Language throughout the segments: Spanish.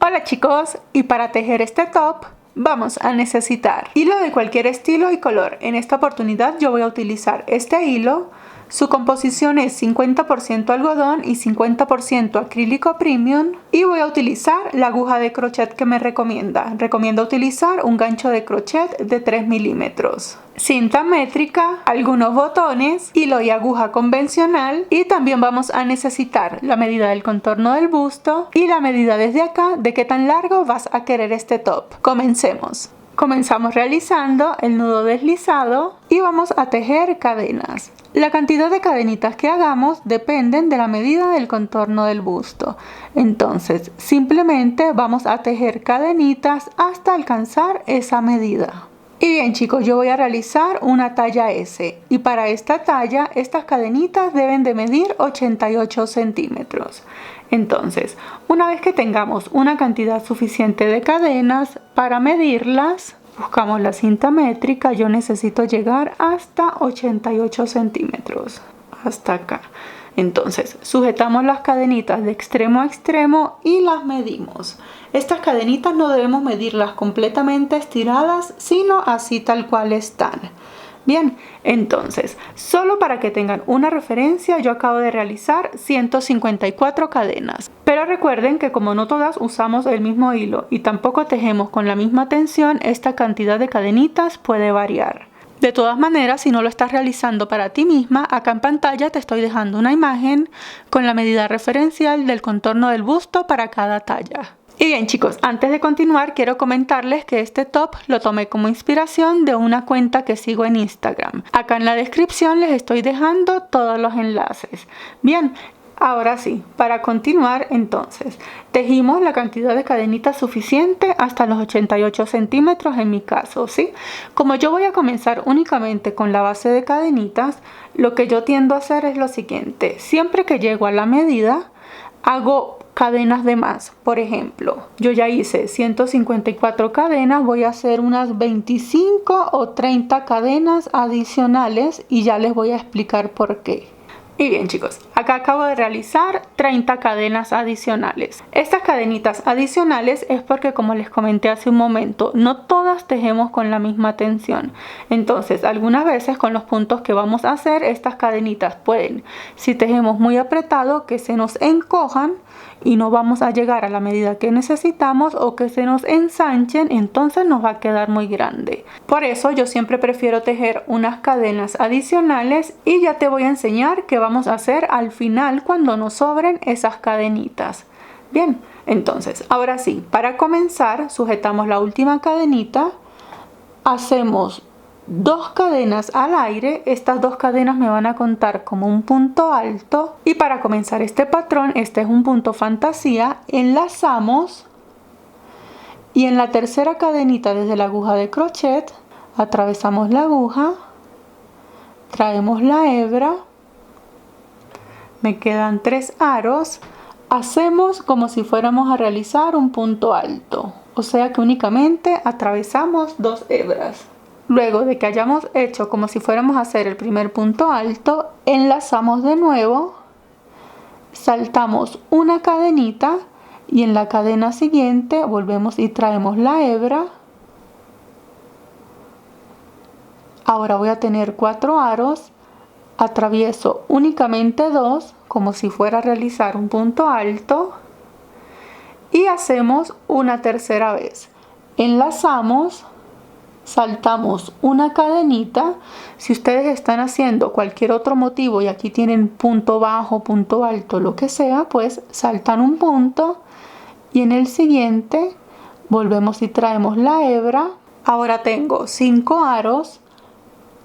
Hola chicos, y para tejer este top vamos a necesitar hilo de cualquier estilo y color. En esta oportunidad yo voy a utilizar este hilo. Su composición es 50% algodón y 50% acrílico premium, y voy a utilizar la aguja de crochet que me recomienda utilizar un gancho de crochet de 3 milímetros, cinta métrica, algunos botones, hilo y aguja convencional, y también vamos a necesitar la medida del contorno del busto y la medida desde acá de qué tan largo vas a querer este top. Comencemos. Comenzamos realizando el nudo deslizado y vamos a tejer cadenas. La cantidad de cadenitas que hagamos dependen de la medida del contorno del busto. Entonces, simplemente vamos a tejer cadenitas hasta alcanzar esa medida. Y bien chicos, yo voy a realizar una talla S, y para esta talla estas cadenitas deben de medir 88 centímetros. Entonces, una vez que tengamos una cantidad suficiente de cadenas para medirlas, buscamos la cinta métrica. Yo necesito llegar hasta 88 centímetros, hasta acá. Entonces, sujetamos las cadenitas de extremo a extremo y las medimos. Estas cadenitas no debemos medirlas completamente estiradas, sino así tal cual están. Bien, entonces, solo para que tengan una referencia, yo acabo de realizar 154 cadenas. Pero recuerden que como no todas usamos el mismo hilo y tampoco tejemos con la misma tensión, esta cantidad de cadenitas puede variar. De todas maneras, si no lo estás realizando para ti misma, acá en pantalla te estoy dejando una imagen con la medida referencial del contorno del busto para cada talla. Y bien chicos, antes de continuar quiero comentarles que este top lo tomé como inspiración de una cuenta que sigo en Instagram. Acá en la descripción les estoy dejando todos los enlaces. Bien, ahora sí, para continuar entonces, tejimos la cantidad de cadenitas suficiente hasta los 88 centímetros en mi caso, ¿sí? Como yo voy a comenzar únicamente con la base de cadenitas, lo que yo tiendo a hacer es lo siguiente. Siempre que llego a la medida, hago cadenas de más. Por ejemplo, yo ya hice 154 cadenas, voy a hacer unas 25 o 30 cadenas adicionales y ya les voy a explicar por qué. Y bien chicos, acá acabo de realizar 30 cadenas adicionales. Estas cadenitas adicionales es porque, como les comenté hace un momento, no todas tejemos con la misma tensión. Entonces, algunas veces con los puntos que vamos a hacer, estas cadenitas pueden, si tejemos muy apretado, que se nos encojan y no vamos a llegar a la medida que necesitamos, o que se nos ensanchen, entonces nos va a quedar muy grande. Por eso yo siempre prefiero tejer unas cadenas adicionales, y ya te voy a enseñar qué vamos a hacer al final cuando nos sobren esas cadenitas. Bien, entonces ahora sí, para comenzar sujetamos la última cadenita, hacemos 2 cadenas al aire. Estas 2 cadenas me van a contar como un punto alto, y para comenzar este patrón, este es un punto fantasía, enlazamos y en la tercera cadenita desde la aguja de crochet atravesamos la aguja, traemos la hebra, me quedan 3 aros, hacemos como si fuéramos a realizar un punto alto, o sea que únicamente atravesamos 2 hebras. Luego de que hayamos hecho como si fuéramos a hacer el primer punto alto, enlazamos de nuevo, saltamos una cadenita y en la cadena siguiente volvemos y traemos la hebra. Ahora voy a tener 4 aros, atravieso únicamente 2 como si fuera a realizar un punto alto y hacemos una tercera vez. Enlazamos, saltamos una cadenita. Si ustedes están haciendo cualquier otro motivo y aquí tienen punto bajo, punto alto, lo que sea, pues saltan un punto y en el siguiente volvemos y traemos la hebra. Ahora tengo 5 aros,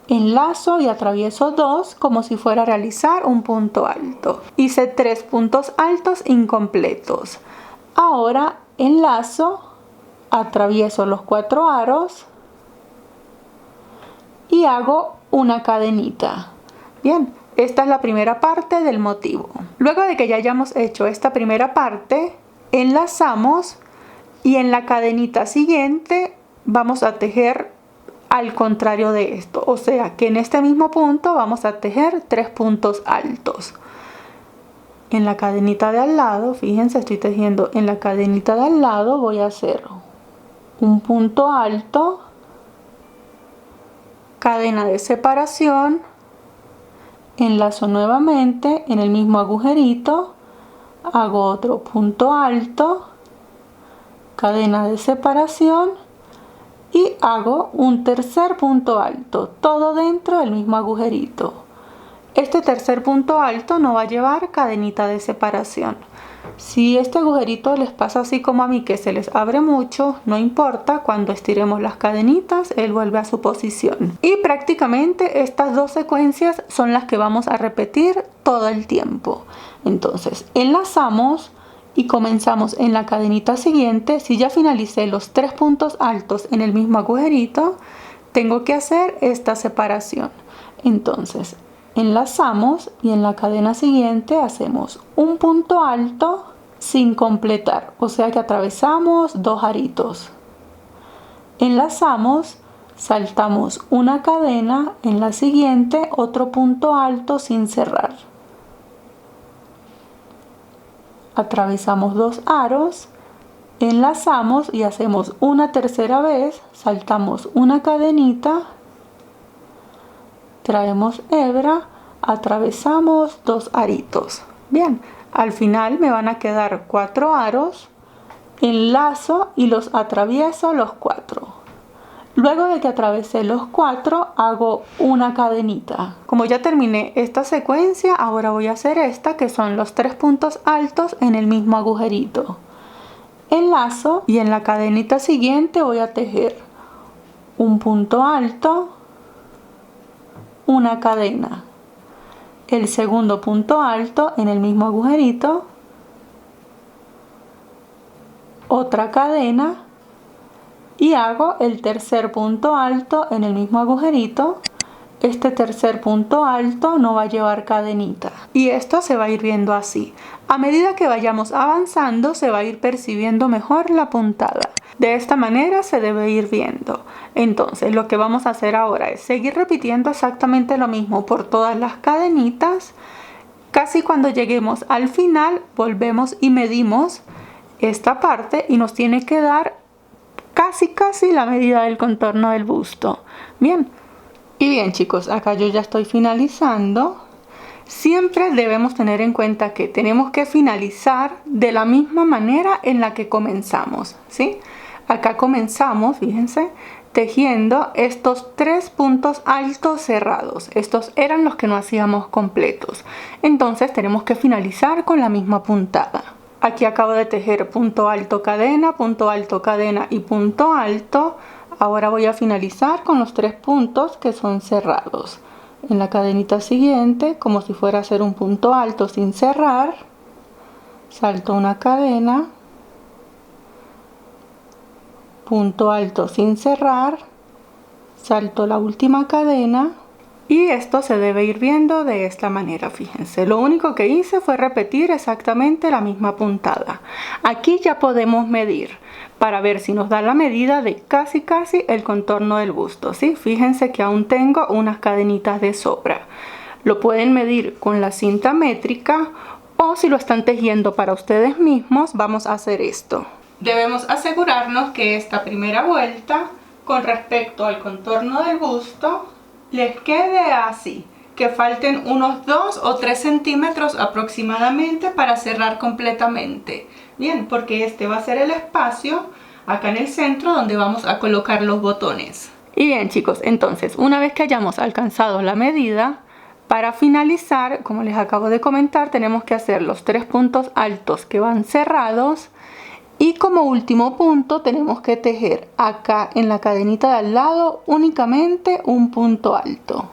enlazo y atravieso 2 como si fuera a realizar un punto alto. Hice 3 puntos altos incompletos. Ahora enlazo, atravieso los 4 aros y hago una cadenita. Bien, esta es la primera parte del motivo. Luego de que ya hayamos hecho esta primera parte, enlazamos y en la cadenita siguiente vamos a tejer al contrario de esto, o sea que en este mismo punto vamos a tejer 3 puntos altos. en la cadenita de al lado, fíjense, estoy tejiendo en la cadenita de al lado, voy a hacer un punto alto, cadena de separación, enlazo nuevamente en el mismo agujerito, hago otro punto alto, cadena de separación y hago un tercer punto alto, todo dentro del mismo agujerito. Este tercer punto alto no va a llevar cadenita de separación. Si este agujerito les pasa así como a mí, que se les abre mucho, no importa, cuando estiremos las cadenitas, él vuelve a su posición. Y prácticamente estas dos secuencias son las que vamos a repetir todo el tiempo. Entonces, enlazamos y comenzamos en la cadenita siguiente. Si ya finalicé los 3 puntos altos en el mismo agujerito, tengo que hacer esta separación. Entonces, enlazamos y en la cadena siguiente hacemos un punto alto sin completar, o sea que atravesamos 2 aritos. Enlazamos, saltamos una cadena, en la siguiente otro punto alto sin cerrar. Atravesamos 2 aros, enlazamos y hacemos una tercera vez, saltamos una cadenita, traemos hebra, atravesamos 2 aritos. Bien, al final me van a quedar 4 aros, enlazo y los atravieso los 4. Luego de que atravesé los 4, hago una cadenita. Como ya terminé esta secuencia, ahora voy a hacer esta, que son los 3 puntos altos en el mismo agujerito. Enlazo y en la cadenita siguiente voy a tejer un punto alto, una cadena, el segundo punto alto en el mismo agujerito, otra cadena y hago el tercer punto alto en el mismo agujerito. Este tercer punto alto no va a llevar cadenita y esto se va a ir viendo así. A medida que vayamos avanzando se va a ir percibiendo mejor la puntada. De esta manera se debe ir viendo. Entonces lo que vamos a hacer ahora es seguir repitiendo exactamente lo mismo por todas las cadenitas. Casi cuando lleguemos al final volvemos y medimos esta parte y nos tiene que dar casi la medida del contorno del busto. Bien. Y bien chicos, acá yo ya estoy finalizando. Siempre debemos tener en cuenta que tenemos que finalizar de la misma manera en la que comenzamos, ¿sí? Acá comenzamos, fíjense, tejiendo estos 3 puntos altos cerrados. Estos eran los que no hacíamos completos. Entonces tenemos que finalizar con la misma puntada. Aquí acabo de tejer punto alto cadena y punto alto. Ahora voy a finalizar con los 3 puntos que son cerrados. En la cadenita siguiente, como si fuera a hacer un punto alto sin cerrar, salto una cadena, punto alto sin cerrar, salto la última cadena y esto se debe ir viendo de esta manera. Fíjense, lo único que hice fue repetir exactamente la misma puntada. Aquí ya podemos medir para ver si nos da la medida de casi el contorno del busto, ¿sí? Fíjense que aún tengo unas cadenitas de sobra. Lo pueden medir con la cinta métrica o si lo están tejiendo para ustedes mismos, vamos a hacer esto. Debemos asegurarnos que esta primera vuelta con respecto al contorno del busto les quede así, que falten unos 2 o 3 centímetros aproximadamente para cerrar completamente. Bien, porque este va a ser el espacio acá en el centro donde vamos a colocar los botones. Y bien chicos, entonces una vez que hayamos alcanzado la medida, para finalizar, como les acabo de comentar, tenemos que hacer los 3 puntos altos que van cerrados. Y como último punto tenemos que tejer acá en la cadenita de al lado únicamente un punto alto.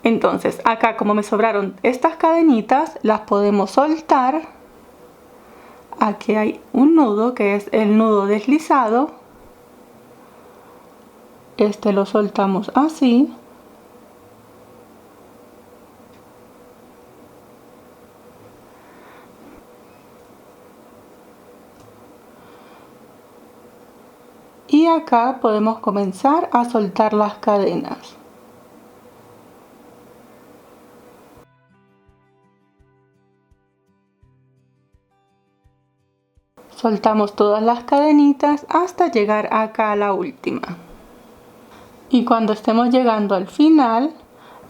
Entonces acá como me sobraron estas cadenitas las podemos soltar. Aquí hay un nudo que es el nudo deslizado. Este lo soltamos así. Y acá podemos comenzar a soltar las cadenas. soltamos todas las cadenitas hasta llegar acá a la última. Y cuando estemos llegando al final,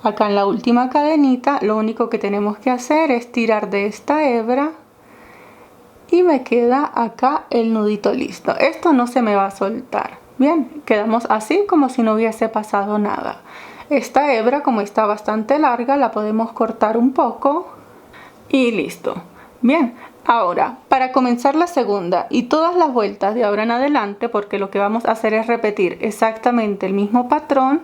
acá en la última cadenita, lo único que tenemos que hacer es tirar de esta hebra y me queda acá el nudito listo. Esto no se me va a soltar. Bien, quedamos así como si no hubiese pasado nada. Esta hebra, como está bastante larga, la podemos cortar un poco y listo. Bien, ahora para comenzar la segunda y todas las vueltas de ahora en adelante, porque lo que vamos a hacer es repetir exactamente el mismo patrón,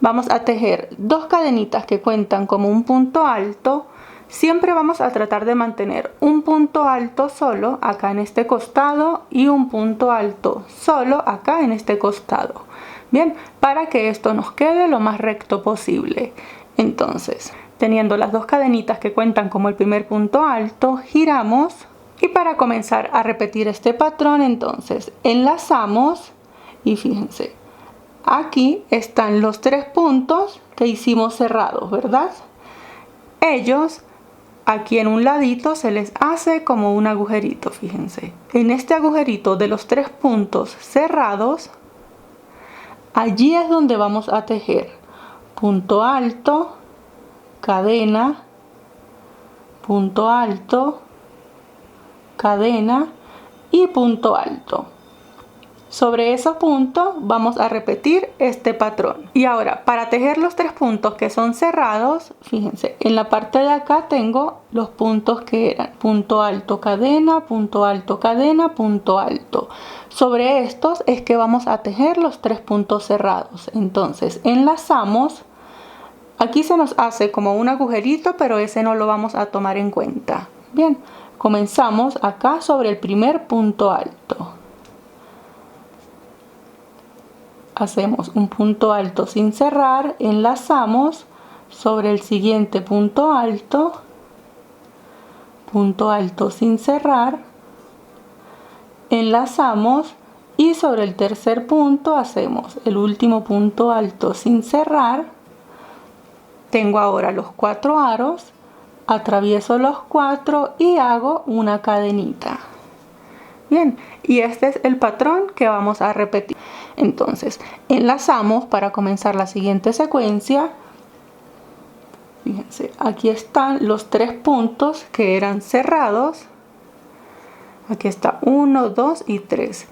vamos a tejer 2 cadenitas que cuentan como un punto alto. Siempre vamos a tratar de mantener un punto alto solo acá en este costado y un punto alto solo acá en este costado. Bien, para que esto nos quede lo más recto posible. Entonces, teniendo las 2 cadenitas que cuentan como el primer punto alto, giramos y para comenzar a repetir este patrón, entonces enlazamos y fíjense, aquí están los 3 puntos que hicimos cerrados, ¿verdad? Ellos aquí en un ladito se les hace como un agujerito, fíjense. En este agujerito de los 3 puntos cerrados, allí es donde vamos a tejer punto alto, cadena, punto alto, cadena y punto alto. Sobre esos puntos vamos a repetir este patrón. Y ahora, para tejer los 3 puntos que son cerrados, fíjense, en la parte de acá tengo los puntos que eran punto alto, cadena, punto alto, cadena, punto alto. Sobre estos es que vamos a tejer los 3 puntos cerrados. Entonces, enlazamos. Aquí se nos hace como un agujerito, pero ese no lo vamos a tomar en cuenta. Bien, comenzamos acá sobre el primer punto alto. Hacemos un punto alto sin cerrar, enlazamos sobre el siguiente punto alto sin cerrar, enlazamos y sobre el tercer punto hacemos el último punto alto sin cerrar. Tengo ahora los 4 aros, atravieso los 4 y hago una cadenita. Bien, y este es el patrón que vamos a repetir. Entonces, enlazamos para comenzar la siguiente secuencia. Fíjense, aquí están los 3 puntos que eran cerrados. Aquí está 1, 2 y 3.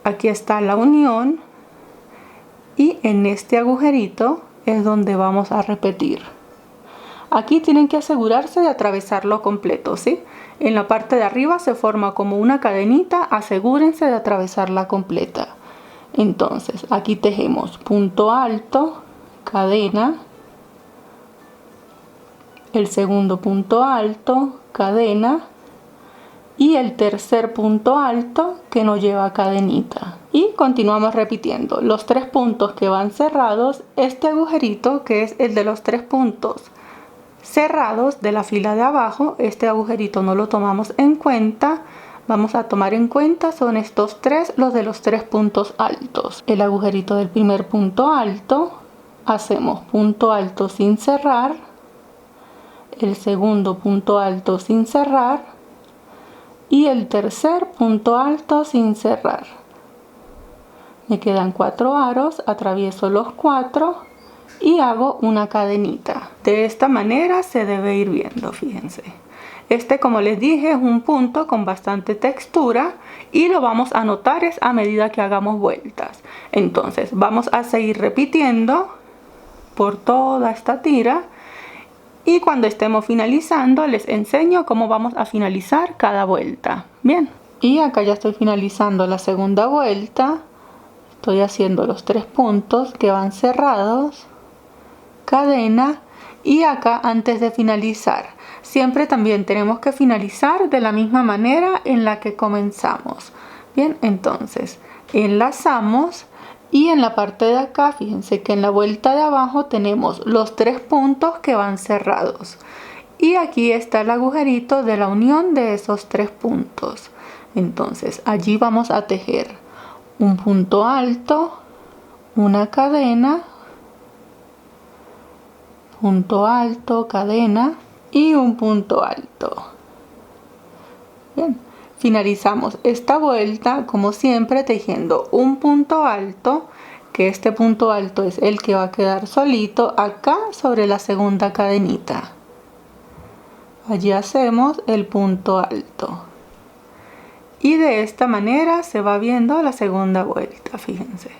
Aquí está la unión. Y en este agujerito es donde vamos a repetir. Aquí tienen que asegurarse de atravesarlo completo, ¿sí? En la parte de arriba se forma como una cadenita, asegúrense de atravesarla completa. Entonces, aquí tejemos punto alto, cadena, el segundo punto alto, cadena y el tercer punto alto que no lleva cadenita. Y continuamos repitiendo los 3 puntos que van cerrados, este agujerito que es el de los 3 puntos cerrados de la fila de abajo, este agujerito no lo tomamos en cuenta. Vamos a tomar en cuenta son estos 3, los de los 3 puntos altos. El agujerito del primer punto alto, hacemos punto alto sin cerrar, el segundo punto alto sin cerrar y el tercer punto alto sin cerrar. Me quedan 4 aros, atravieso los 4 y hago una cadenita. De esta manera se debe ir viendo, fíjense. Este, como les dije, es un punto con bastante textura y lo vamos a notar es a medida que hagamos vueltas. Entonces vamos a seguir repitiendo por toda esta tira y cuando estemos finalizando les enseño cómo vamos a finalizar cada vuelta. Bien, y acá ya estoy finalizando la segunda vuelta. Estoy haciendo los 3 puntos que van cerrados, cadena, y acá antes de finalizar siempre también tenemos que finalizar de la misma manera en la que comenzamos. Bien, entonces enlazamos y en la parte de acá fíjense que en la vuelta de abajo tenemos los 3 puntos que van cerrados y aquí está el agujerito de la unión de esos 3 puntos. Entonces allí vamos a tejer un punto alto, una cadena, punto alto, cadena y un punto alto. Bien, finalizamos esta vuelta como siempre tejiendo un punto alto, que este punto alto es el que va a quedar solito acá sobre la segunda cadenita. Allí hacemos el punto alto y de esta manera se va viendo la segunda vuelta, fíjense.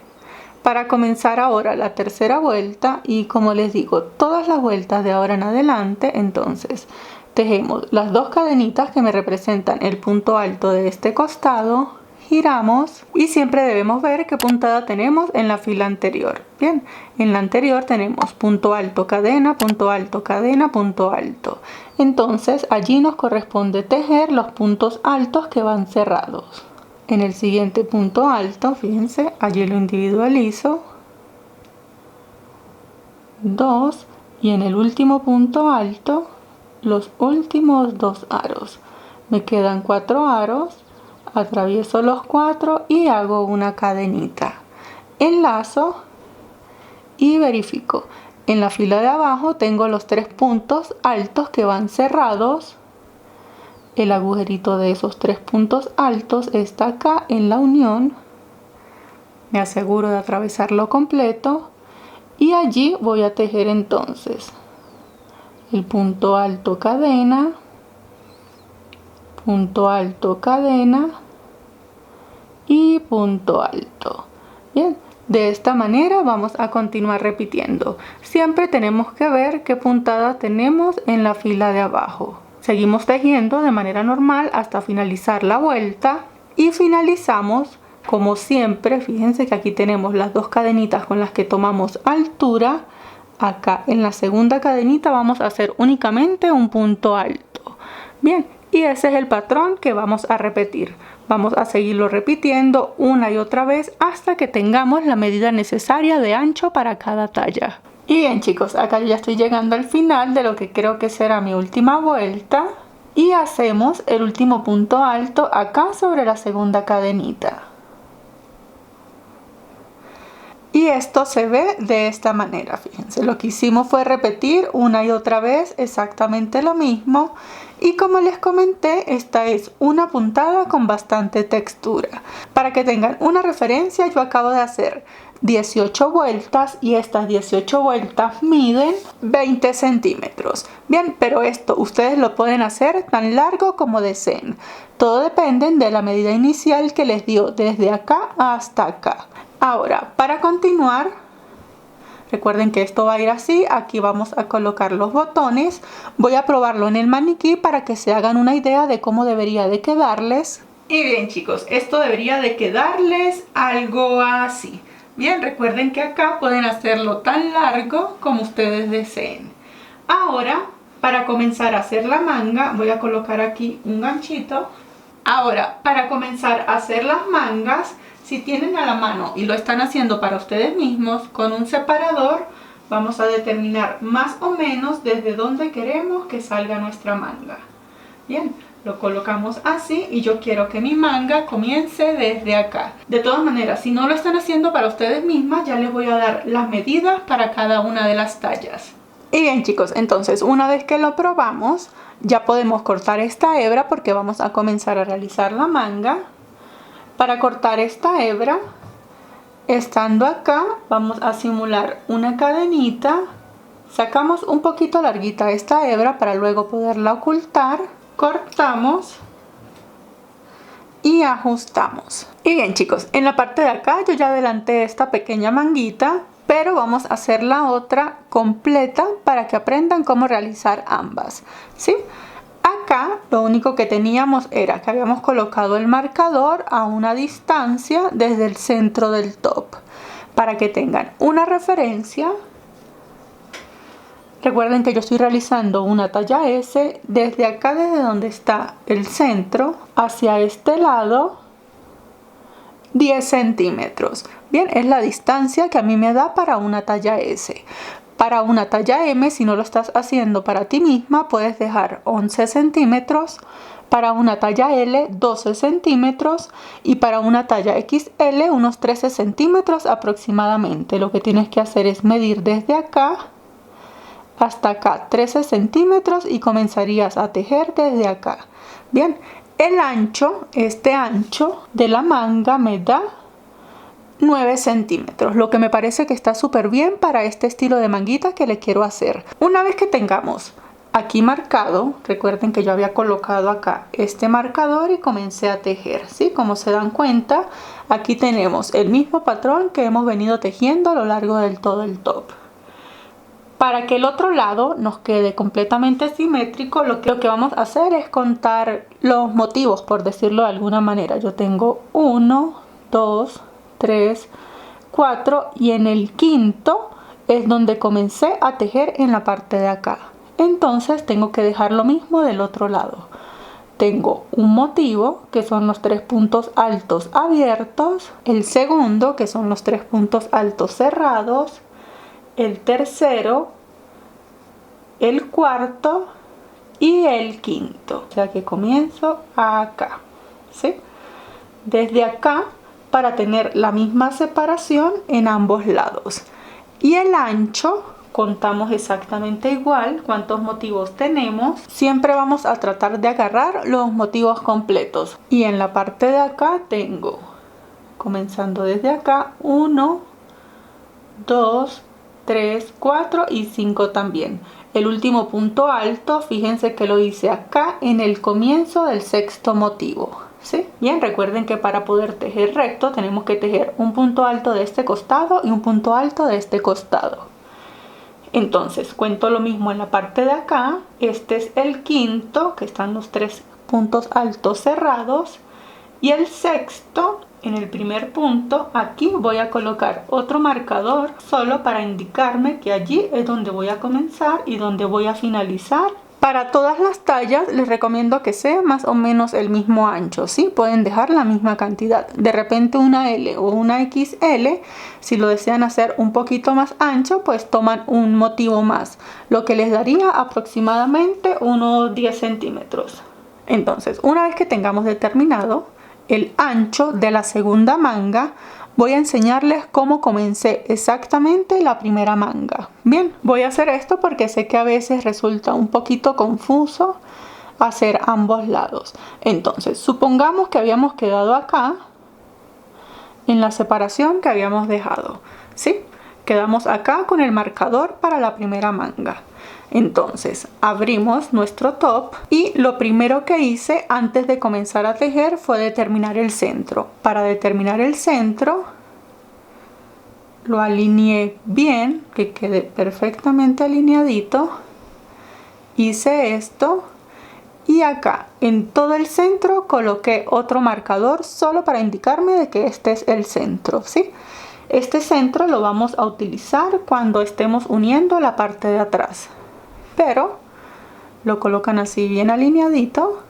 Para comenzar ahora la tercera vuelta, y como les digo, todas las vueltas de ahora en adelante, entonces tejemos las dos cadenitas que me representan el punto alto de este costado, giramos y siempre debemos ver qué puntada tenemos en la fila anterior. Bien, en la anterior tenemos punto alto, cadena, punto alto, cadena, punto alto. Entonces allí nos corresponde tejer los puntos altos que van cerrados. En el siguiente punto alto, fíjense, allí lo individualizo, 2, y en el último punto alto, los últimos 2 aros. Me quedan 4 aros, atravieso los 4 y hago una cadenita. Enlazo y verifico. En la fila de abajo tengo los 3 puntos altos que van cerrados. El agujerito de esos 3 puntos altos está acá en la unión. Me aseguro de atravesarlo completo y allí voy a tejer entonces el punto alto, cadena, punto alto, cadena y punto alto. Bien, de esta manera vamos a continuar repitiendo. Siempre tenemos que ver qué puntada tenemos en la fila de abajo. Seguimos tejiendo de manera normal hasta finalizar la vuelta y finalizamos como siempre. Fíjense que aquí tenemos las dos cadenitas con las que tomamos altura. Acá en la segunda cadenita vamos a hacer únicamente un punto alto. Bien, y ese es el patrón que vamos a repetir. Vamos a seguirlo repitiendo una y otra vez hasta que tengamos la medida necesaria de ancho para cada talla. Y bien chicos, acá ya estoy llegando al final de lo que creo que será mi última vuelta. Y hacemos el último punto alto acá sobre la segunda cadenita. Y esto se ve de esta manera, fíjense. Lo que hicimos fue repetir una y otra vez exactamente lo mismo. Y como les comenté, esta es una puntada con bastante textura. Para que tengan una referencia, yo acabo de hacer 18 vueltas y estas 18 vueltas miden 20 centímetros. Bien, pero esto ustedes lo pueden hacer tan largo como deseen. Todo depende de la medida inicial que les dio desde acá hasta acá. Ahora, para continuar, recuerden que esto va a ir así. Aquí vamos a colocar los botones. Voy a probarlo en el maniquí para que se hagan una idea de cómo debería de quedarles. Y bien chicos, esto debería de quedarles algo así. Bien, recuerden que acá pueden hacerlo tan largo como ustedes deseen. Ahora, para comenzar a hacer la manga, voy a colocar aquí un ganchito. Ahora, para comenzar a hacer las mangas, si tienen a la mano y lo están haciendo para ustedes mismos, con un separador vamos a determinar más o menos desde dónde queremos que salga nuestra manga. Bien, lo colocamos así y yo quiero que mi manga comience desde acá. De todas maneras, si no lo están haciendo para ustedes mismas, ya les voy a dar las medidas para cada una de las tallas. Y bien chicos, entonces una vez que lo probamos, ya podemos cortar esta hebra porque vamos a comenzar a realizar la manga. Para cortar esta hebra, estando acá, vamos a simular una cadenita. Sacamos un poquito larguita esta hebra para luego poderla ocultar. Cortamos y ajustamos. Y bien chicos, en la parte de acá yo ya adelanté esta pequeña manguita, pero vamos a hacer la otra completa para que aprendan cómo realizar ambas, ¿sí? Acá lo único que teníamos era que habíamos colocado el marcador a una distancia desde el centro del top. Para que tengan una referencia, recuerden que yo estoy realizando una talla S desde acá, desde donde está el centro, hacia este lado, 10 centímetros. Bien, es la distancia que a mí me da para una talla S. Para una talla M, si no lo estás haciendo para ti misma, puedes dejar 11 centímetros. Para una talla L, 12 centímetros. Y para una talla XL, unos 13 centímetros aproximadamente. Lo que tienes que hacer es medir desde acá hasta acá 13 centímetros y comenzarías a tejer desde acá. Bien, El ancho, este ancho de la manga me da 9 centímetros, lo que me parece que está súper bien para este estilo de manguita que le quiero hacer. Una vez que tengamos aquí marcado, recuerden que yo había colocado acá este marcador y comencé a tejer, ¿sí? Como se dan cuenta, aquí tenemos el mismo patrón que hemos venido tejiendo a lo largo del todo el top. Para que el otro lado nos quede completamente simétrico, lo que vamos a hacer es contar los motivos, por decirlo de alguna manera. Yo tengo 1, 2, 3, 4 y en el quinto es donde comencé a tejer en la parte de acá. Entonces tengo que dejar lo mismo del otro lado. Tengo un motivo que son los 3 puntos altos abiertos, el segundo que son los 3 puntos altos cerrados, el tercero, el cuarto y el quinto. O sea que comienzo acá, ¿sí? Desde acá para tener la misma separación en ambos lados. Y el ancho contamos exactamente igual cuántos motivos tenemos. Siempre vamos a tratar de agarrar los motivos completos. Y en la parte de acá tengo, comenzando desde acá, 1, 2, 3, 4 y 5 también. El último punto alto, fíjense que lo hice acá en el comienzo del sexto motivo, ¿sí? Bien, recuerden que para poder tejer recto tenemos que tejer un punto alto de este costado y un punto alto de este costado. Entonces cuento lo mismo en la parte de acá. Este es el quinto, que están los 3 puntos altos cerrados, y el sexto, en el primer punto, aquí voy a colocar otro marcador solo para indicarme que allí es donde voy a comenzar y donde voy a finalizar. Para todas las tallas les recomiendo que sea más o menos el mismo ancho, ¿sí? Pueden dejar la misma cantidad. De repente una L o una XL, si lo desean hacer un poquito más ancho, pues toman un motivo más, lo que les daría aproximadamente unos 10 centímetros. Entonces, una vez que tengamos determinado el ancho de la segunda manga, voy a enseñarles cómo comencé exactamente la primera manga. Bien, voy a hacer esto porque sé que a veces resulta un poquito confuso hacer ambos lados. Entonces, supongamos que habíamos quedado acá en la separación que habíamos dejado, ¿sí? Quedamos acá con el marcador para la primera manga. Entonces abrimos nuestro top y lo primero que hice antes de comenzar a tejer fue determinar el centro. Para determinar el centro lo alineé bien, que quede perfectamente alineadito. Hice esto y acá en todo el centro coloqué otro marcador solo para indicarme de que este es el centro, ¿sí? Este centro lo vamos a utilizar cuando estemos uniendo la parte de atrás, pero lo colocan así bien alineadito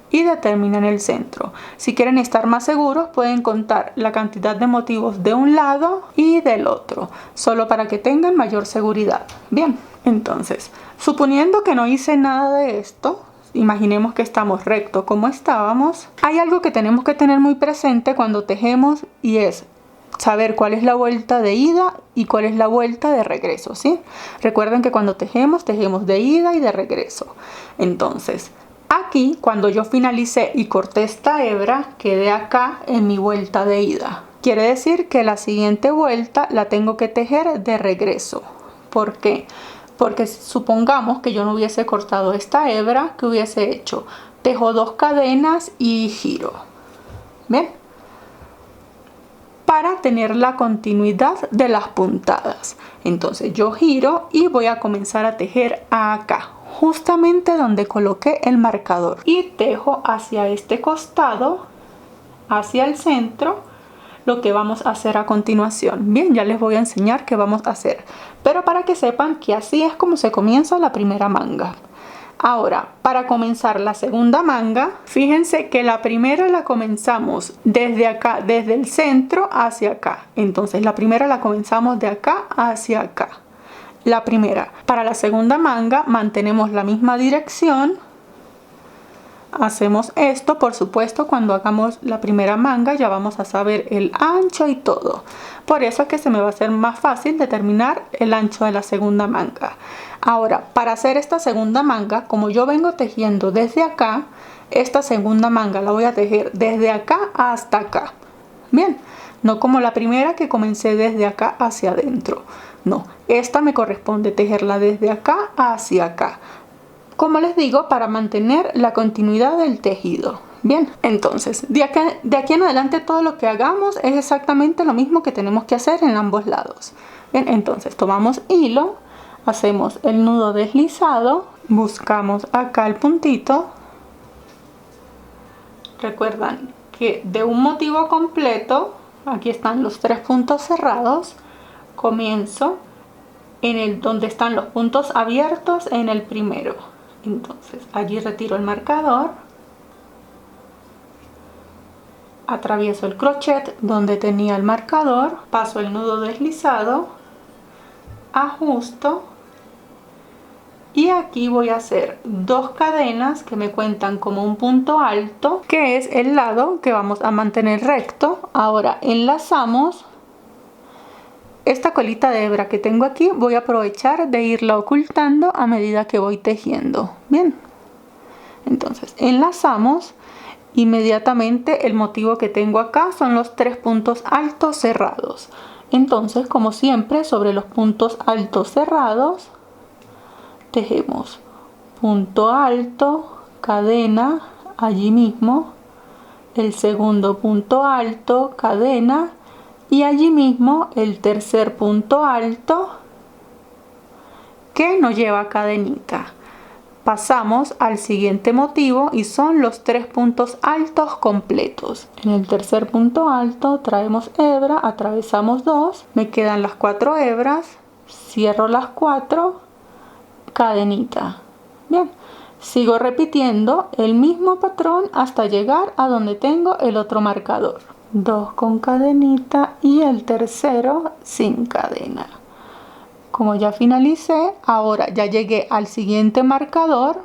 y determinan el centro. Si quieren estar más seguros, pueden contar la cantidad de motivos de un lado y del otro, solo para que tengan mayor seguridad. Bien, entonces, suponiendo que no hice nada de esto, imaginemos que estamos recto como estábamos, hay algo que tenemos que tener muy presente cuando tejemos y es saber cuál es la vuelta de ida y cuál es la vuelta de regreso, ¿sí? Recuerden que cuando tejemos de ida y de regreso. Entonces, aquí cuando yo finalicé y corté esta hebra, quedé acá en mi vuelta de ida. Quiere decir que la siguiente vuelta la tengo que tejer de regreso. ¿Por qué? Porque supongamos que yo no hubiese cortado esta hebra, ¿qué hubiese hecho? Tejo 2 cadenas y giro. ¿Ven? Para tener la continuidad de las puntadas. Entonces yo giro y voy a comenzar a tejer acá, justamente donde coloqué el marcador, y tejo hacia este costado, hacia el centro, lo que vamos a hacer a continuación. Bien, ya les voy a enseñar qué vamos a hacer, pero para que sepan que así es como se comienza la primera manga. Ahora, para comenzar la segunda manga, fíjense que la primera la comenzamos desde acá, desde el centro hacia acá. Entonces la primera la comenzamos de acá hacia acá. La primera. Para la segunda manga mantenemos la misma dirección. Hacemos esto, por supuesto, cuando hagamos la primera manga ya vamos a saber el ancho y todo. Por eso es que se me va a hacer más fácil determinar el ancho de la segunda manga. Ahora, para hacer esta segunda manga, como yo vengo tejiendo desde acá, esta segunda manga la voy a tejer desde acá hasta acá. Bien, no como la primera que comencé desde acá hacia adentro. No, esta me corresponde tejerla desde acá hacia acá. Como les digo, para mantener la continuidad del tejido. Bien, entonces, de aquí en adelante todo lo que hagamos es exactamente lo mismo que tenemos que hacer en ambos lados. Bien, entonces tomamos hilo, hacemos el nudo deslizado, buscamos acá el puntito. Recuerdan que de un motivo completo, aquí están los 3 puntos cerrados, comienzo en el donde están los puntos abiertos en el primero. Entonces allí retiro el marcador, atravieso el crochet donde tenía el marcador, paso el nudo deslizado, ajusto y aquí voy a hacer 2 cadenas que me cuentan como un punto alto, que es el lado que vamos a mantener recto. Ahora enlazamos esta colita de hebra que tengo aquí, voy a aprovechar de irla ocultando a medida que voy tejiendo. Bien, entonces enlazamos. Inmediatamente el motivo que tengo acá son los 3 puntos altos cerrados. Entonces, como siempre, sobre los puntos altos cerrados tejemos punto alto, cadena, allí mismo, el segundo punto alto, cadena, y allí mismo el tercer punto alto que no lleva cadenita. Pasamos al siguiente motivo y son los 3 puntos altos completos. En el tercer punto alto traemos hebra, atravesamos 2, me quedan las 4 hebras, cierro las 4, cadenita. Bien, sigo repitiendo el mismo patrón hasta llegar a donde tengo el otro marcador. 2 con cadenita y el tercero sin cadena. Como ya finalicé, ahora ya llegué al siguiente marcador,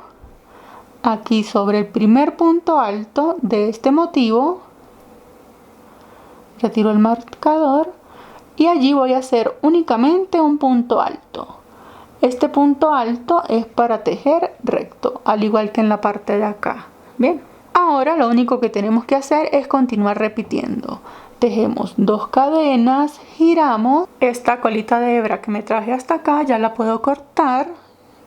aquí sobre el primer punto alto de este motivo, retiro el marcador y allí voy a hacer únicamente un punto alto. Este punto alto es para tejer recto, al igual que en la parte de acá. Bien, ahora lo único que tenemos que hacer es continuar repitiendo. Tejemos 2 cadenas, giramos. Esta colita de hebra que me traje hasta acá ya la puedo cortar.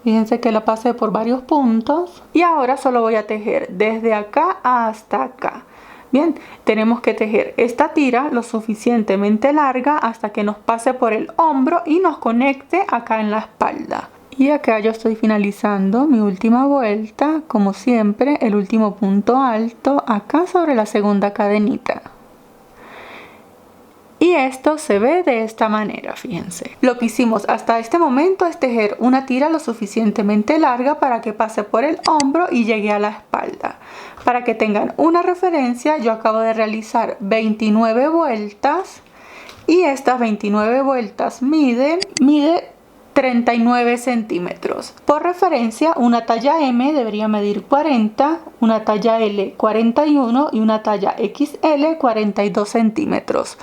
Fíjense que la pasé por varios puntos. Y ahora solo voy a tejer desde acá hasta acá. Bien, tenemos que tejer esta tira lo suficientemente larga hasta que nos pase por el hombro y nos conecte acá en la espalda. Y acá yo estoy finalizando mi última vuelta, como siempre, el último punto alto acá sobre la segunda cadenita. Y esto se ve de esta manera, fíjense. Lo que hicimos hasta este momento es tejer una tira lo suficientemente larga para que pase por el hombro y llegue a la espalda. Para que tengan una referencia, yo acabo de realizar 29 vueltas y estas 29 vueltas mide 39 centímetros. Por referencia, una talla M debería medir 40, una talla L 41 y una talla XL 42 centímetros.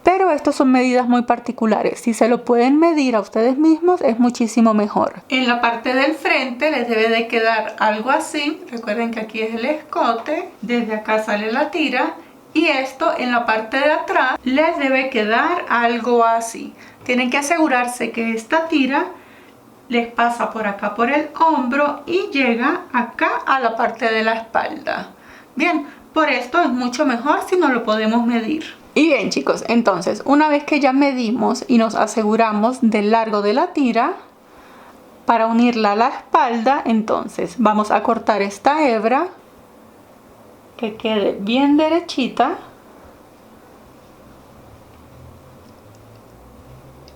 Pero estas son medidas muy particulares. Si se lo pueden medir a ustedes mismos es muchísimo mejor. En la parte del frente les debe de quedar algo así. Recuerden que aquí es el escote. Desde acá sale la tira. Y esto en la parte de atrás les debe quedar algo así. Tienen que asegurarse que esta tira les pasa por acá por el hombro y llega acá a la parte de la espalda. Bien, por esto es mucho mejor si no lo podemos medir. Y bien chicos, entonces una vez que ya medimos y nos aseguramos del largo de la tira, para unirla a la espalda, entonces vamos a cortar esta hebra que quede bien derechita.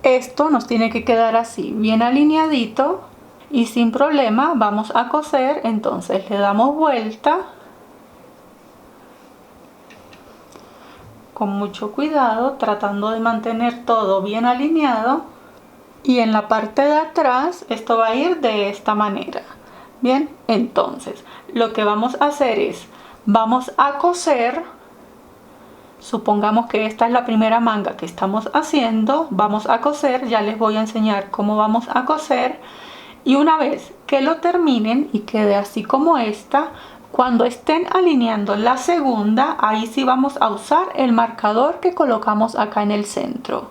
Esto nos tiene que quedar así, bien alineadito y sin problema. Vamos a coser, entonces le damos vuelta. Con mucho cuidado, tratando de mantener todo bien alineado. Y en la parte de atrás esto va a ir de esta manera. Bien, entonces lo que vamos a hacer es, vamos a coser. Supongamos que esta es la primera manga que estamos haciendo. Vamos a coser, ya les voy a enseñar cómo vamos a coser. Y una vez que lo terminen y quede así como esta, Cuando estén alineando la segunda, ahí sí vamos a usar el marcador que colocamos acá en el centro.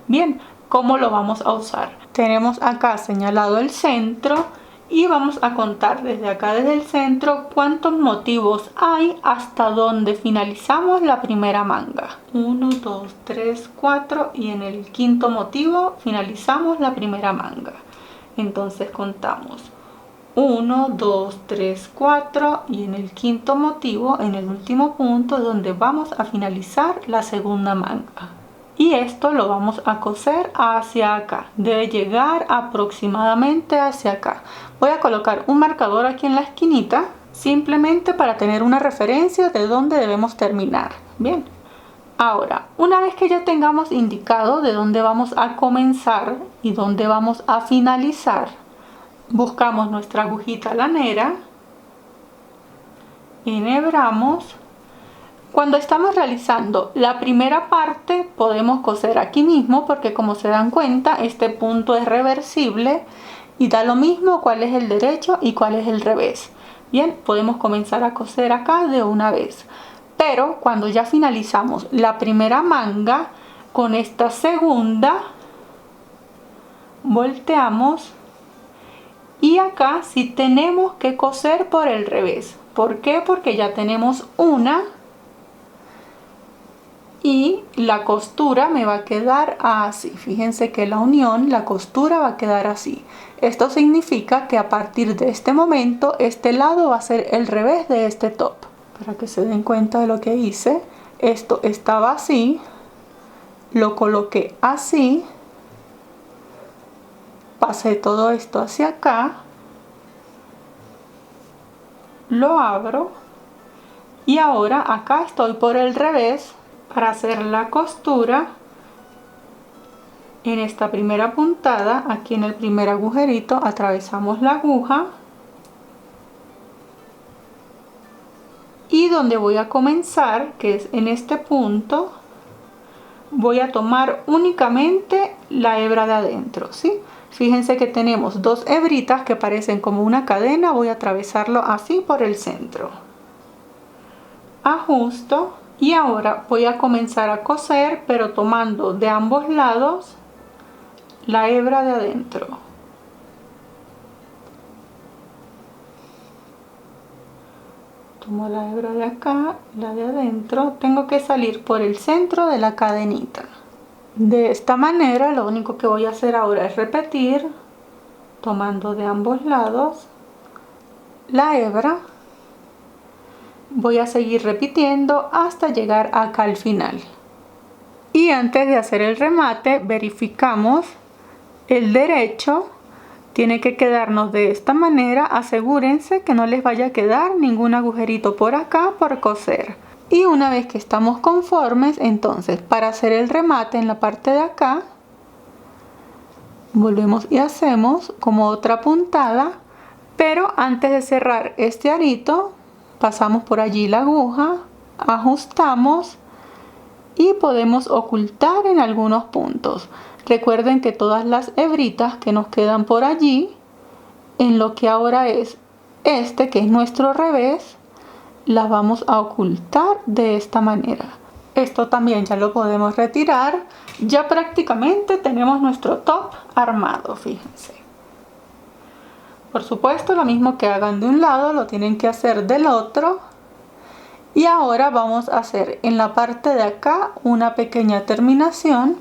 Bien, ¿cómo lo vamos a usar? Tenemos acá señalado el centro y vamos a contar desde acá, desde el centro, cuántos motivos hay hasta donde finalizamos la primera manga. 1, 2, 3, 4 y en el quinto motivo finalizamos la primera manga. Entonces contamos 1, 2, 3, 4 y en el quinto motivo, en el último punto, es donde vamos a finalizar la segunda manga. Y esto lo vamos a coser hacia acá. Debe llegar aproximadamente hacia acá. Voy a colocar un marcador aquí en la esquinita, simplemente para tener una referencia de dónde debemos terminar. Bien. Ahora, una vez que ya tengamos indicado de dónde vamos a comenzar y dónde vamos a finalizar, buscamos nuestra agujita lanera, enhebramos. Cuando estamos realizando la primera parte podemos coser aquí mismo porque, como se dan cuenta, este punto es reversible y da lo mismo cuál es el derecho y cuál es el revés. Bien, podemos comenzar a coser acá de una vez. Pero cuando ya finalizamos la primera manga, con esta segunda volteamos y acá sí tenemos que coser por el revés. ¿Por qué? Porque ya tenemos una y la costura me va a quedar así. Fíjense que la unión, la costura va a quedar así. Esto significa que a partir de este momento este lado va a ser el revés de este top. Para que se den cuenta de lo que hice, esto estaba así, lo coloqué así, pasé todo esto hacia acá, lo abro y ahora acá estoy por el revés. Para hacer la costura en esta primera puntada, aquí en el primer agujerito atravesamos la aguja y donde voy a comenzar, que es en este punto, voy a tomar únicamente la hebra de adentro, ¿sí? Fíjense que tenemos dos hebritas que parecen como una cadena. Voy a atravesarlo así por el centro, ajusto. Y ahora voy a comenzar a coser, pero tomando de ambos lados la hebra de adentro. Tomo la hebra de acá, la de adentro. Tengo que salir por el centro de la cadenita. De esta manera, lo único que voy a hacer ahora es repetir, tomando de ambos lados la hebra. Voy a seguir repitiendo hasta llegar acá al final. Y antes de hacer el remate, verificamos el derecho. Tiene que quedarnos de esta manera. Asegúrense que no les vaya a quedar ningún agujerito por acá por coser. Y una vez que estamos conformes, entonces para hacer el remate en la parte de acá, volvemos y hacemos como otra puntada. Pero antes de cerrar este arito, pasamos por allí la aguja, ajustamos y podemos ocultar en algunos puntos. Recuerden que todas las hebritas que nos quedan por allí, en lo que ahora es este, que es nuestro revés, las vamos a ocultar de esta manera. Esto también ya lo podemos retirar. Ya prácticamente tenemos nuestro top armado, fíjense. Por supuesto, lo mismo que hagan de un lado, lo tienen que hacer del otro. Y ahora vamos a hacer en la parte de acá una pequeña terminación,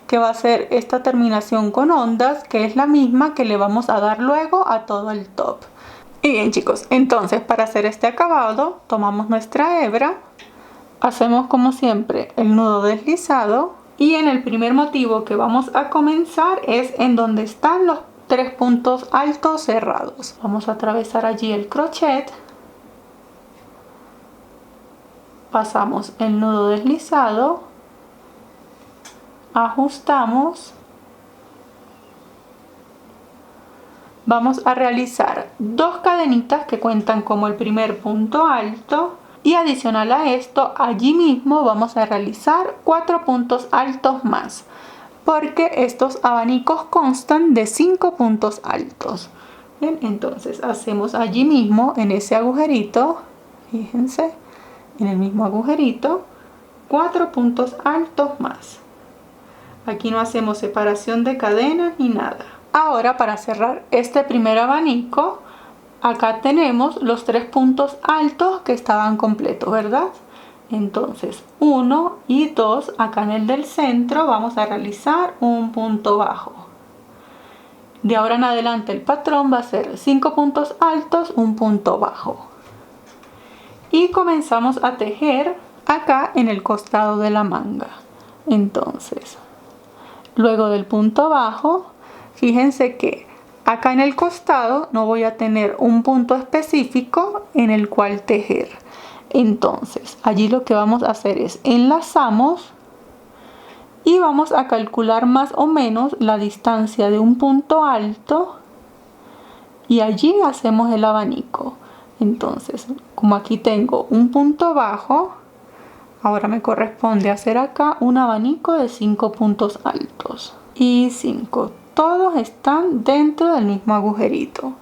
que va a ser esta terminación con ondas, que es la misma que le vamos a dar luego a todo el top. Y bien, chicos, entonces para hacer este acabado, tomamos nuestra hebra, hacemos como siempre el nudo deslizado, y en el primer motivo que vamos a comenzar es en donde están los 3 puntos altos cerrados. Vamos a atravesar allí el crochet, pasamos el nudo deslizado, ajustamos, vamos a realizar 2 cadenitas que cuentan como el primer punto alto, y adicional a esto, allí mismo vamos a realizar 4 puntos altos más, porque estos abanicos constan de 5 puntos altos. Bien, entonces hacemos allí mismo en ese agujerito Fíjense, en el mismo agujerito, 4 puntos altos más. Aquí no hacemos separación de cadenas ni nada. Ahora, para cerrar este primer abanico, acá tenemos los 3 puntos altos que estaban completos, ¿verdad? Entonces 1 y 2, acá en el del centro vamos a realizar un punto bajo. De ahora en adelante el patrón va a ser 5 puntos altos, un punto bajo. Y comenzamos a tejer acá en el costado de la manga. Entonces, luego del punto bajo, fíjense que acá en el costado no voy a tener un punto específico en el cual tejer. Entonces, allí lo que vamos a hacer es enlazamos y vamos a calcular más o menos la distancia de un punto alto y allí hacemos el abanico. Entonces, como aquí tengo un punto bajo, ahora me corresponde hacer acá un abanico de 5 puntos altos. Y 5. Todos están dentro del mismo agujerito.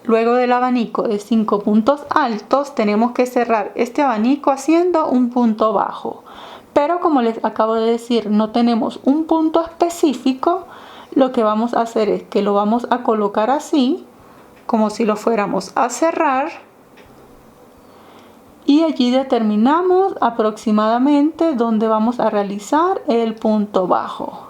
Luego del abanico de 5 puntos altos, tenemos que cerrar este abanico haciendo un punto bajo. Pero como les acabo de decir, no tenemos un punto específico. Lo que vamos a hacer es que lo vamos a colocar así, como si lo fuéramos a cerrar. Y allí determinamos aproximadamente dónde vamos a realizar el punto bajo.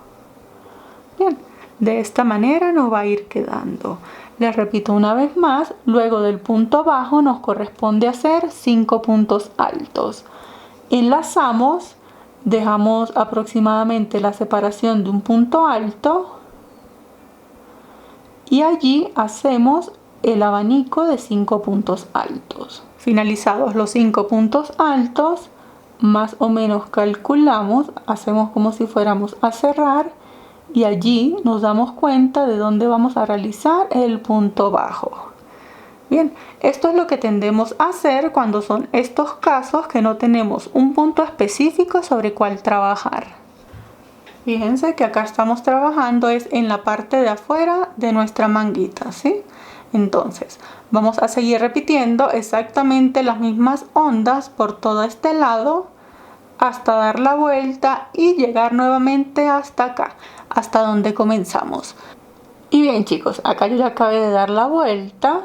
Bien, de esta manera nos va a ir quedando. Les repito una vez más, luego del punto bajo nos corresponde hacer 5 puntos altos. Enlazamos, dejamos aproximadamente la separación de un punto alto y allí hacemos el abanico de 5 puntos altos. Finalizados los 5 puntos altos, más o menos calculamos, hacemos como si fuéramos a cerrar y allí nos damos cuenta de dónde vamos a realizar el punto bajo. Bien, esto es lo que tendemos a hacer cuando son estos casos que no tenemos un punto específico sobre cuál trabajar. Fíjense que acá estamos trabajando es en la parte de afuera de nuestra manguita, ¿sí? Entonces, vamos a seguir repitiendo exactamente las mismas ondas por todo este lado hasta dar la vuelta y llegar nuevamente hasta acá, hasta donde comenzamos. Y bien chicos, acá yo ya acabé de dar la vuelta.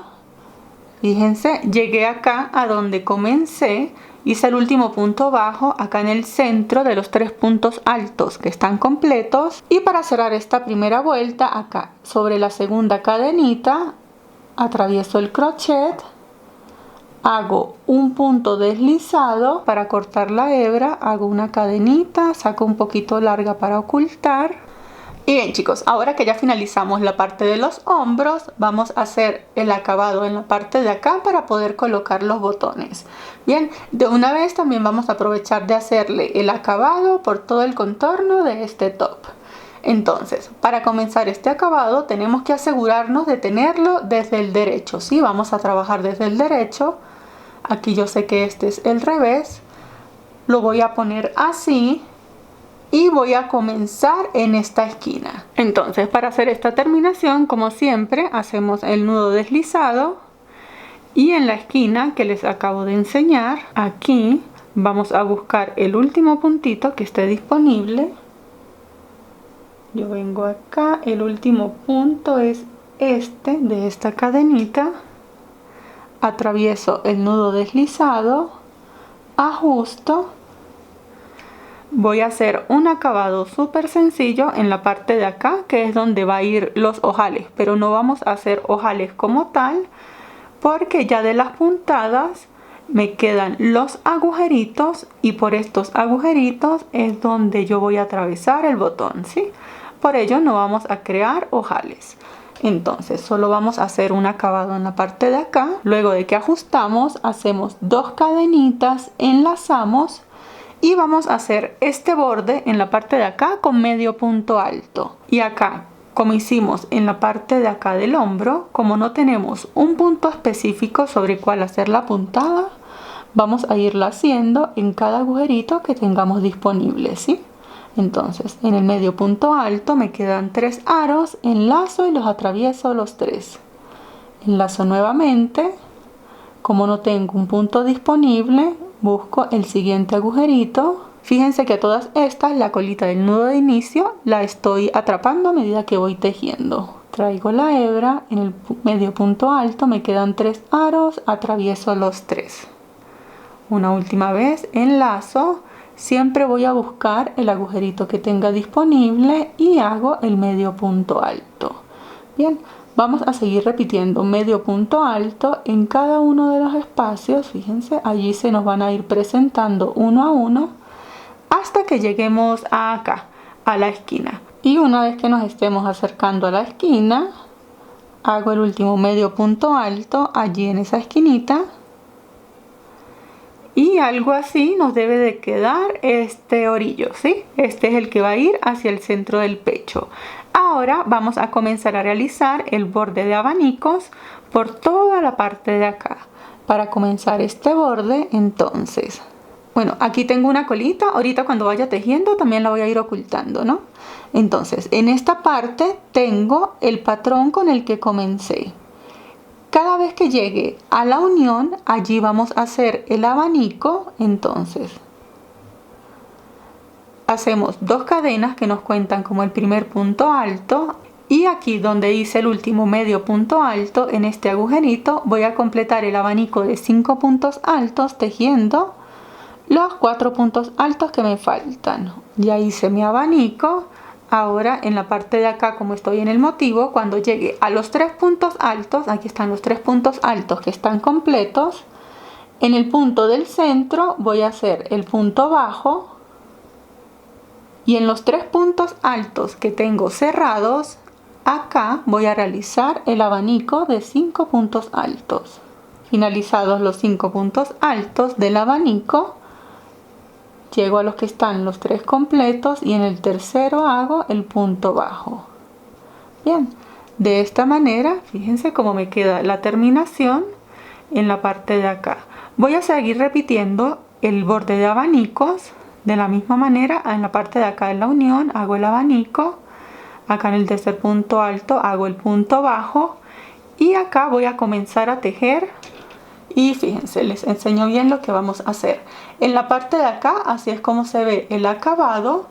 Fíjense, llegué acá a donde comencé, hice el último punto bajo acá en el centro de los 3 puntos altos que están completos. Y para cerrar esta primera vuelta, acá sobre la segunda cadenita, atravieso el crochet, hago un punto deslizado para cortar la hebra, hago una cadenita, saco un poquito larga para ocultar. Y bien chicos, ahora que ya finalizamos la parte de los hombros, vamos a hacer el acabado en la parte de acá para poder colocar los botones. Bien, de una vez también vamos a aprovechar de hacerle el acabado por todo el contorno de este top. Entonces, para comenzar este acabado tenemos que asegurarnos de tenerlo desde el derecho, ¿sí? Vamos a trabajar desde el derecho. Aquí yo sé que este es el revés. Lo voy a poner así y voy a comenzar en esta esquina. Entonces, para hacer esta terminación, como siempre, hacemos el nudo deslizado y en la esquina que les acabo de enseñar, aquí vamos a buscar el último puntito que esté disponible. Yo vengo acá, el último punto es este de esta cadenita, atravieso el nudo deslizado, ajusto, voy a hacer un acabado súper sencillo en la parte de acá, que es donde va a ir los ojales, pero no vamos a hacer ojales como tal, porque ya de las puntadas me quedan los agujeritos y por estos agujeritos es donde yo voy a atravesar el botón, ¿sí? Por ello no vamos a crear ojales. Entonces solo vamos a hacer un acabado en la parte de acá. Luego de que ajustamos, hacemos 2 cadenitas, enlazamos y vamos a hacer este borde en la parte de acá con medio punto alto. Y acá, como hicimos en la parte de acá del hombro, como no tenemos un punto específico sobre cuál hacer la puntada, vamos a irla haciendo en cada agujerito que tengamos disponible, ¿sí? Entonces, en el medio punto alto me quedan 3 aros, enlazo y los atravieso los 3. Enlazo nuevamente, Como no tengo un punto disponible, busco el siguiente agujerito. Fíjense que a todas estas la colita del nudo de inicio la estoy atrapando a medida que voy tejiendo. Traigo la hebra, en el medio punto alto me quedan 3 aros, atravieso los 3. Una última vez, enlazo, siempre voy a buscar el agujerito que tenga disponible y hago el medio punto alto. Bien, vamos a seguir repitiendo medio punto alto en cada uno de los espacios. Fíjense, allí se nos van a ir presentando uno a uno hasta que lleguemos a acá, a la esquina. Y una vez que nos estemos acercando a la esquina, hago el último medio punto alto allí en esa esquinita. Y algo así nos debe de quedar este orillo, ¿sí? Este es el que va a ir hacia el centro del pecho. Ahora vamos a comenzar a realizar el borde de abanicos por toda la parte de acá. Para comenzar este borde, entonces, bueno, aquí tengo una colita. Ahorita cuando vaya tejiendo también la voy a ir ocultando, ¿no? Entonces, en esta parte tengo el patrón con el que comencé. Cada vez que llegue a la unión, allí vamos a hacer el abanico. Entonces, hacemos 2 cadenas que nos cuentan como el primer punto alto. Y aquí donde hice el último medio punto alto, en este agujerito, voy a completar el abanico de 5 puntos altos tejiendo los 4 puntos altos que me faltan. Ya hice mi abanico. Ahora en la parte de acá, como estoy en el motivo, cuando llegue a los 3 puntos altos, aquí están los 3 puntos altos que están completos, en el punto del centro voy a hacer el punto bajo y en los 3 puntos altos que tengo cerrados, acá voy a realizar el abanico de 5 puntos altos. Finalizados los 5 puntos altos del abanico, llego a los que están los 3 completos y en el tercero hago el punto bajo. Bien, de esta manera, fíjense cómo me queda la terminación en la parte de acá. Voy a seguir repitiendo el borde de abanicos de la misma manera. En la parte de acá en la unión hago el abanico, acá en el tercer punto alto hago el punto bajo y acá voy a comenzar a tejer. Y fíjense, les enseño bien lo que vamos a hacer. En la parte de acá, así es como se ve el acabado.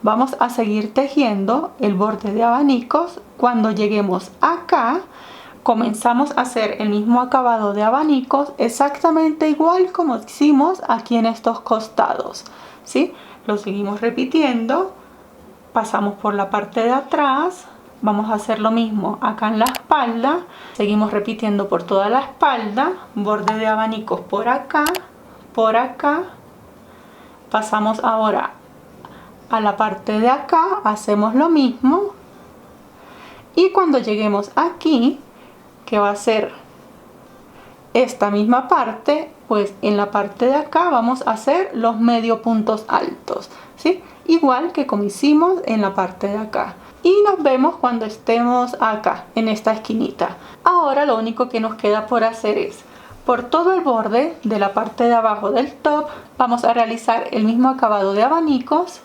Vamos a seguir tejiendo el borde de abanicos. Cuando lleguemos acá, comenzamos a hacer el mismo acabado de abanicos exactamente igual como hicimos aquí en estos costados, ¿sí? Lo seguimos repitiendo. Pasamos por la parte de atrás. Vamos a hacer lo mismo acá en la espalda. Seguimos repitiendo por toda la espalda. Borde de abanicos por acá, por acá. Pasamos ahora a la parte de acá. Hacemos lo mismo. Y cuando lleguemos aquí, que va a ser esta misma parte, pues en la parte de acá vamos a hacer los medio puntos altos, ¿sí? Igual que como hicimos en la parte de acá. Y nos vemos cuando estemos acá, en esta esquinita. Ahora lo único que nos queda por hacer es, por todo el borde de la parte de abajo del top, vamos a realizar el mismo acabado de abanicos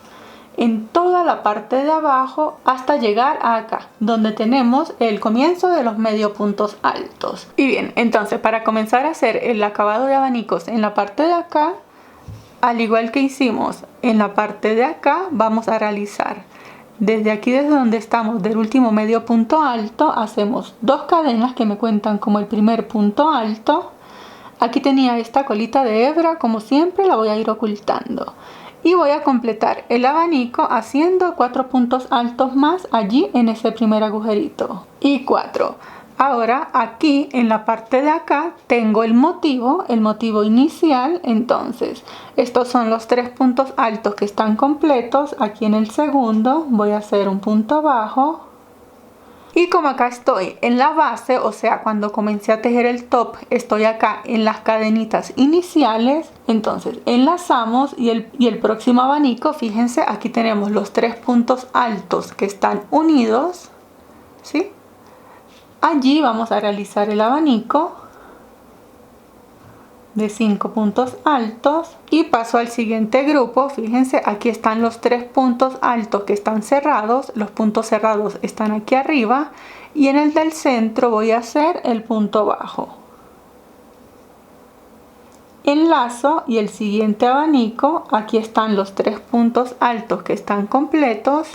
en toda la parte de abajo hasta llegar a acá, donde tenemos el comienzo de los medio puntos altos. Y bien, entonces para comenzar a hacer el acabado de abanicos en la parte de acá, al igual que hicimos en la parte de acá, vamos a realizar desde aquí, desde donde estamos, del último medio punto alto, hacemos 2 cadenas que me cuentan como el primer punto alto. Aquí tenía esta colita de hebra, como siempre la voy a ir ocultando. Y voy a completar el abanico haciendo 4 puntos altos más allí en ese primer agujerito. Y 4. Ahora aquí en la parte de acá tengo el motivo inicial. Entonces estos son los 3 puntos altos que están completos. Aquí en el segundo voy a hacer un punto bajo. Y como acá estoy en la base, o sea cuando comencé a tejer el top, estoy acá en las cadenitas iniciales, entonces enlazamos y el próximo abanico, fíjense, aquí tenemos los 3 puntos altos que están unidos, ¿sí? Allí vamos a realizar el abanico de 5 puntos altos y paso al siguiente grupo. Fíjense, aquí están los 3 puntos altos que están cerrados, los puntos cerrados están aquí arriba y en el del centro voy a hacer el punto bajo. enlazo y el siguiente abanico. Aquí están los 3 puntos altos que están completos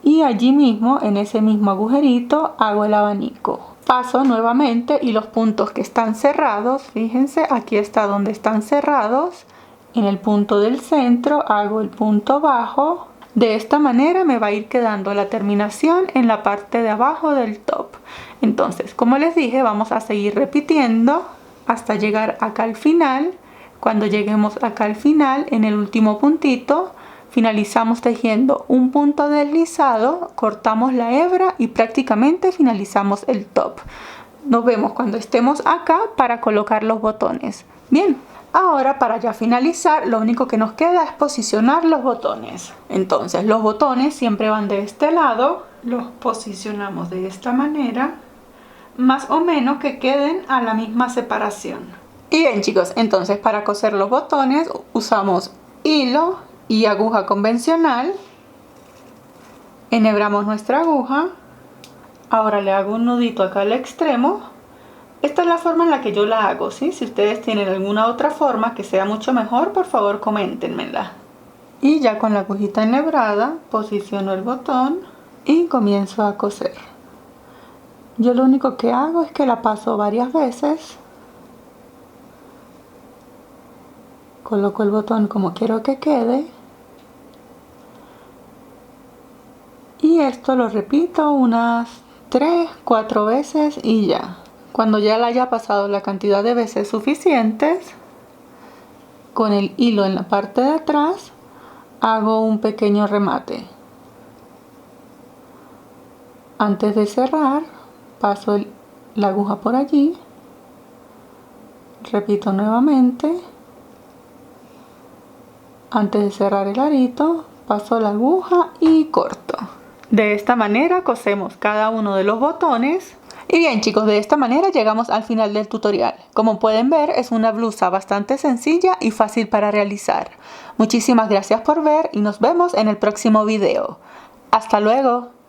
y allí mismo, en ese mismo agujerito, hago el abanico. Paso nuevamente y los puntos que están cerrados, fíjense, aquí está donde están cerrados. En el punto del centro hago el punto bajo. De esta manera me va a ir quedando la terminación en la parte de abajo del top. Entonces, como les dije, vamos a seguir repitiendo hasta llegar acá al final. Cuando lleguemos acá al final, en el último puntito, finalizamos tejiendo un punto deslizado, cortamos la hebra y prácticamente finalizamos el top. Nos vemos cuando estemos acá para colocar los botones. Bien. Ahora, para ya finalizar, lo único que nos queda es posicionar los botones. Entonces, los botones siempre van de este lado. Los posicionamos de esta manera, más o menos que queden a la misma separación. Y bien, chicos, entonces para coser los botones usamos hilo y aguja convencional. Enhebramos nuestra aguja. Ahora le hago un nudito acá al extremo. Esta es la forma en la que yo la hago, ¿sí? Si ustedes tienen alguna otra forma que sea mucho mejor, por favor coméntenmela. Y ya con la agujita enhebrada, posiciono el botón y comienzo a coser. Yo lo único que hago es que la paso varias veces. Coloco el botón como quiero que quede. Y esto lo repito unas 3-4 veces y ya. Cuando ya la haya pasado la cantidad de veces suficientes, con el hilo en la parte de atrás, hago un pequeño remate. Antes de cerrar, paso la aguja por allí, repito nuevamente. Antes de cerrar el arito, paso la aguja y corto. De esta manera cosemos cada uno de los botones. Y bien, chicos, de esta manera llegamos al final del tutorial. Como pueden ver, es una blusa bastante sencilla y fácil para realizar. Muchísimas gracias por ver y nos vemos en el próximo video. ¡Hasta luego!